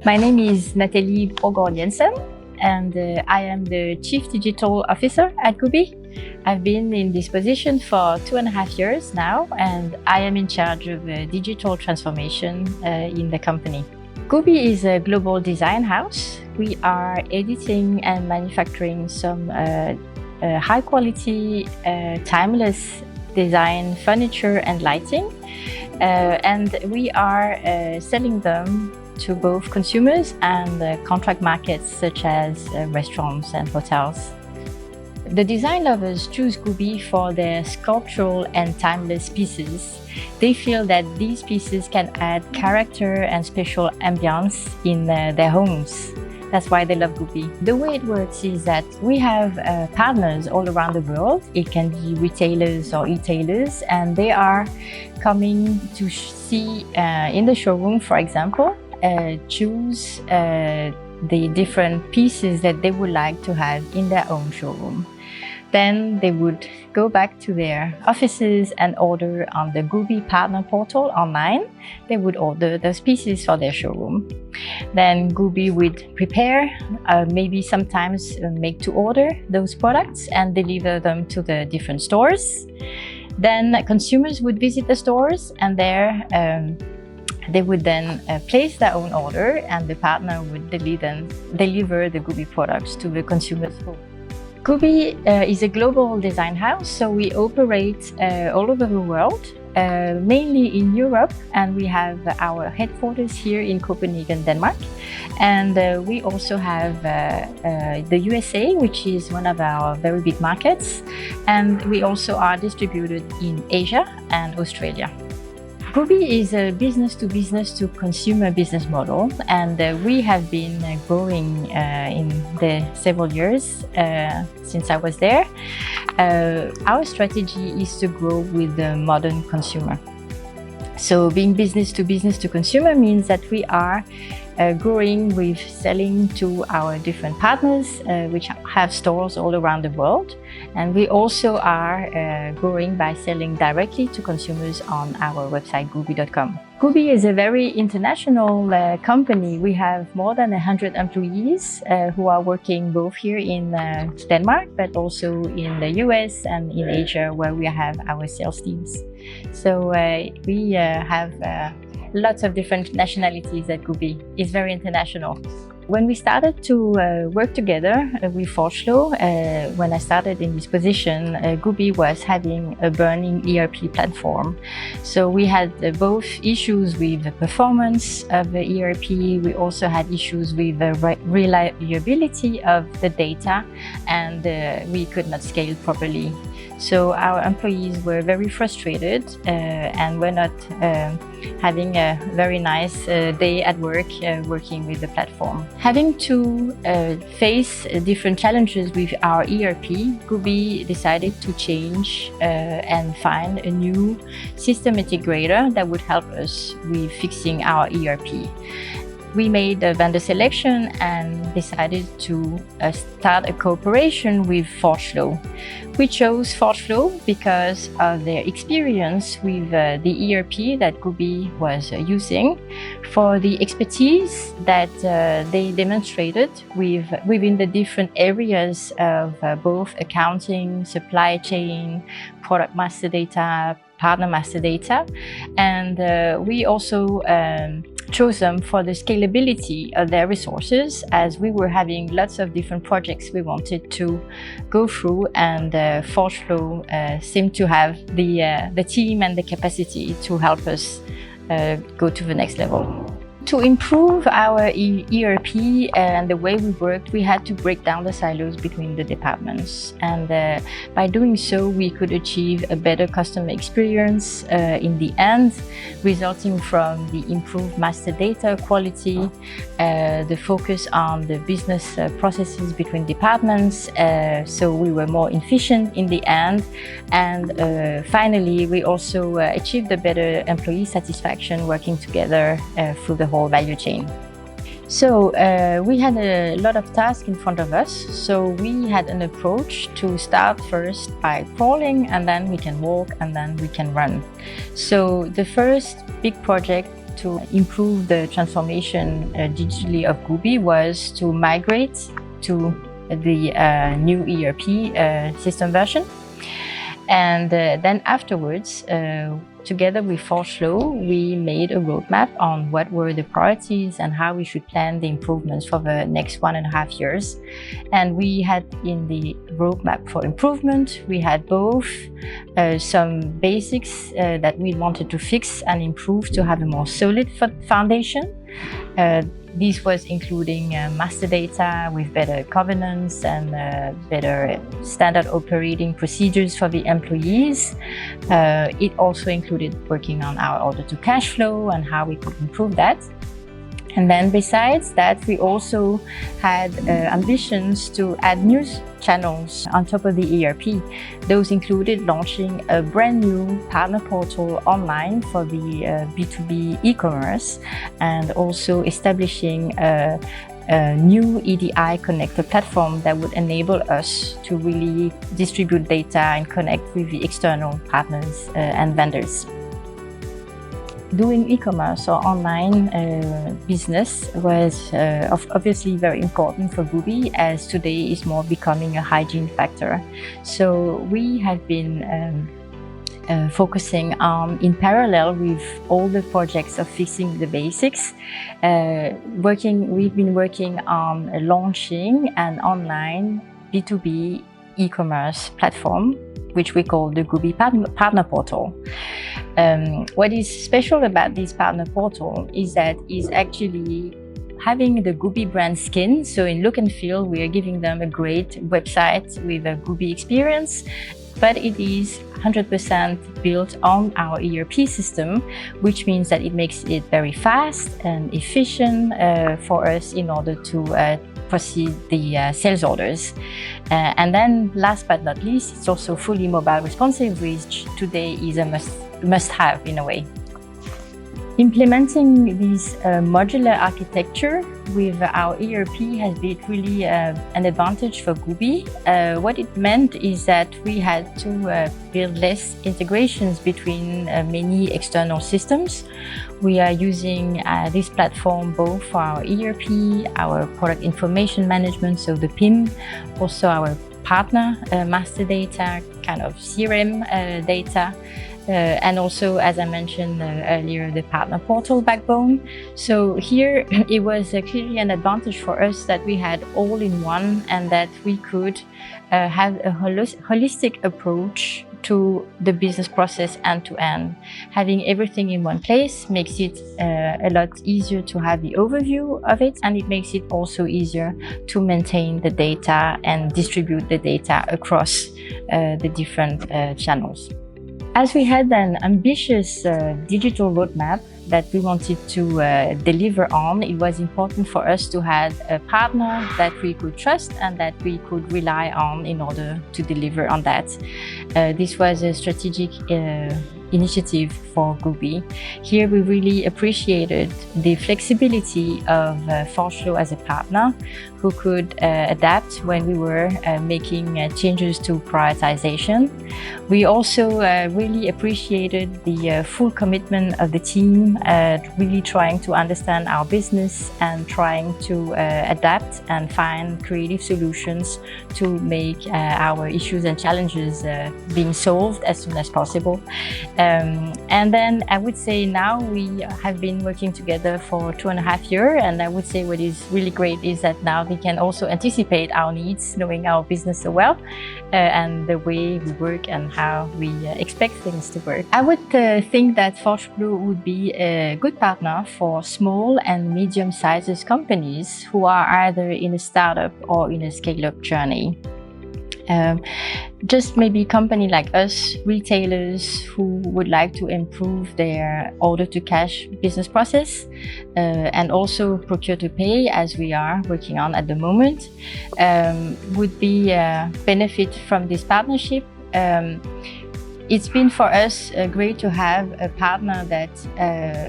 My name is Nathalie Broogard and I am the Chief Digital Officer at Gubi. I've been in this position for 2.5 years now, and I am in charge of digital transformation in the company. Gubi is a global design house. We are editing and manufacturing some high quality, timeless design furniture and lighting, and we are selling them to both consumers and contract markets such as restaurants and hotels. The design lovers choose Gubi for their sculptural and timeless pieces. They feel that these pieces can add character and special ambience in their homes. That's why they love Gubi. The way it works is that we have partners all around the world. It can be retailers or e-tailers, and they are coming to see in the showroom, for example, choose the different pieces that they would like to have in their own showroom. Then they would go back to their offices and order on the Gubi partner portal online. They would order those pieces for their showroom. Then Gubi would prepare, maybe sometimes make to order those products and deliver them to the different stores. Then consumers would visit the stores, and there they would then place their own order, and the partner would deliver the Gubi products to the consumer's home. Gubi is a global design house, so we operate all over the world, mainly in Europe, and we have our headquarters here in Copenhagen, Denmark. And we also have the USA, which is one of our very big markets, and we also are distributed in Asia and Australia. Gubi is a business to consumer business model, and we have been growing in the several years since I was there. Our strategy is to grow with the modern consumer. So being business to consumer means that we are growing with selling to our different partners, which have stores all around the world. And we also are growing by selling directly to consumers on our website, gubi.com. Gubi is a very international company. We have more than 100 employees who are working both here in Denmark, but also in the US and in Asia, where we have our sales teams. So we have lots of different nationalities at Gubi. It's very international. When we started to work together with ForgeFlow, when I started in this position, Gubi was having a burning ERP platform. So we had both issues with the performance of the ERP. We also had issues with the reliability of the data, and we could not scale properly. So our employees were very frustrated and were not having a very nice day at work working with the platform. Having to face different challenges with our ERP, Gubi decided to change and find a new system integrator that would help us with fixing our ERP. We made a vendor selection and decided to start a cooperation with ForgeFlow. We chose ForgeFlow because of their experience with the ERP that Gubi was using, for the expertise that they demonstrated within the different areas of both accounting, supply chain, product master data, partner master data, and we also chose them for the scalability of their resources, as we were having lots of different projects we wanted to go through, and ForgeFlow seemed to have the team and the capacity to help us go to the next level. To improve our ERP and the way we worked, we had to break down the silos between the departments. And by doing so, we could achieve a better customer experience in the end, resulting from the improved master data quality, the focus on the business processes between departments, so we were more efficient in the end. And finally, we also achieved a better employee satisfaction working together through the whole value chain. So we had a lot of tasks in front of us. So we had an approach to start first by crawling, and then we can walk, and then we can run. So the first big project to improve the transformation digitally of Gubi was to migrate to the new ERP system version. And then afterwards, together with ForgeFlow, we made a roadmap on what were the priorities and how we should plan the improvements for the next 1.5 years. And we had in the roadmap for improvement, we had both some basics that we wanted to fix and improve to have a more solid foundation. This was including master data with better governance and better standard operating procedures for the employees. It also included working on our order to cash flow and how we could improve that. And then besides that, we also had ambitions to add new channels on top of the ERP. Those included launching a brand new partner portal online for the B2B e-commerce, and also establishing a new EDI connector platform that would enable us to really distribute data and connect with the external partners and vendors. Doing e-commerce or online business was obviously very important for Gubi, as today is more becoming a hygiene factor. So we have been focusing on, in parallel with all the projects of fixing the basics, we've been working on launching an online B2B e-commerce platform, which we call the Gubi Partner Portal. What is special about this partner portal is that it's actually having the Gubi brand skin. So in look and feel, we are giving them a great website with a Gubi experience, but it is 100% built on our ERP system, which means that it makes it very fast and efficient for us in order to proceed the sales orders. And then last but not least, it's also fully mobile responsive, which today is a must-have in a way. Implementing this modular architecture with our ERP has been really an advantage for Gubi. What it meant is that we had to build less integrations between many external systems. We are using this platform both for our ERP, our product information management, so the PIM, also our partner master data, kind of CRM data, and also, as I mentioned earlier, the partner portal backbone. So here it was clearly an advantage for us that we had all in one, and that we could have a holistic approach to the business process end to end. Having everything in one place makes it a lot easier to have the overview of it, and it makes it also easier to maintain the data and distribute the data across the different channels. As we had an ambitious digital roadmap that we wanted to deliver on, it was important for us to have a partner that we could trust and that we could rely on in order to deliver on that. This was a strategic initiative for Gubi. Here we really appreciated the flexibility of ForgeFlow as a partner who could adapt when we were making changes to prioritization. We also really appreciated the full commitment of the team, really trying to understand our business and trying to adapt and find creative solutions to make our issues and challenges being solved as soon as possible. And then I would say now we have been working together for 2.5 years, and I would say what is really great is that now we can also anticipate our needs, knowing our business so well and the way we work and how we expect things to work. I would think that ForgeFlow would be a good partner for small and medium-sized companies who are either in a startup or in a scale-up journey. Just maybe a company like us, retailers who would like to improve their order-to-cash business process and also procure-to-pay, as we are working on at the moment, would be benefit from this partnership. It's been for us great to have a partner that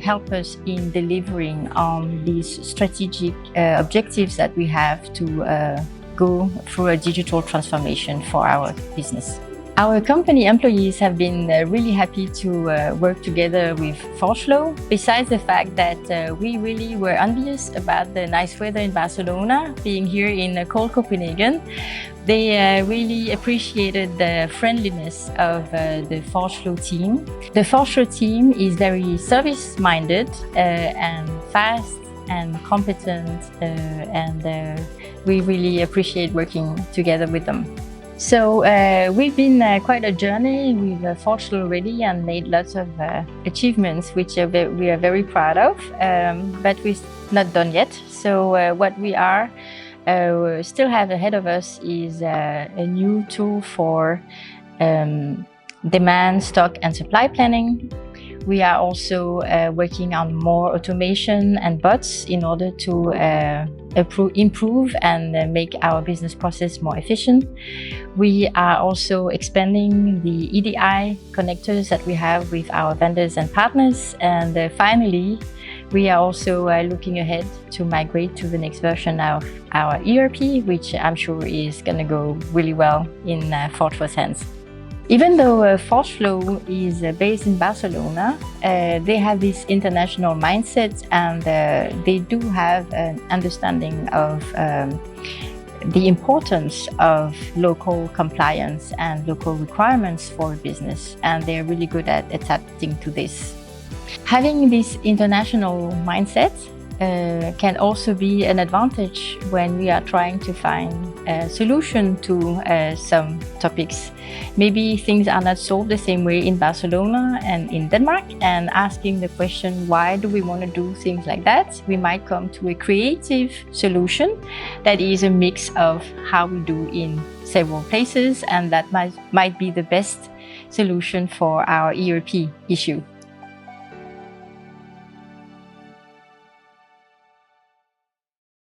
help us in delivering on these strategic objectives that we have to go through a digital transformation for our business. Our company employees have been really happy to work together with ForgeFlow. Besides the fact that we really were envious about the nice weather in Barcelona, being here in cold Copenhagen, they really appreciated the friendliness of the ForgeFlow team. The ForgeFlow team is very service-minded and fast and competent, and we really appreciate working together with them. So we've been quite a journey with ForgeFlow already and made lots of achievements, which we are very proud of, but we're not done yet. So what we are still have ahead of us is a new tool for demand, stock and supply planning. We are also working on more automation and bots in order to improve and make our business process more efficient. We are also expanding the EDI connectors that we have with our vendors and partners. And finally, we are also looking ahead to migrate to the next version of our ERP, which I'm sure is going to go really well in ForgeFlow's hands. Even though ForgeFlow is based in Barcelona, they have this international mindset, and they do have an understanding of the importance of local compliance and local requirements for a business, and they're really good at adapting to this. Having this international mindset can also be an advantage when we are trying to find a solution to some topics. Maybe things are not solved the same way in Barcelona and in Denmark, and asking the question, why do we want to do things like that? We might come to a creative solution that is a mix of how we do in several places, and that might be the best solution for our ERP issue.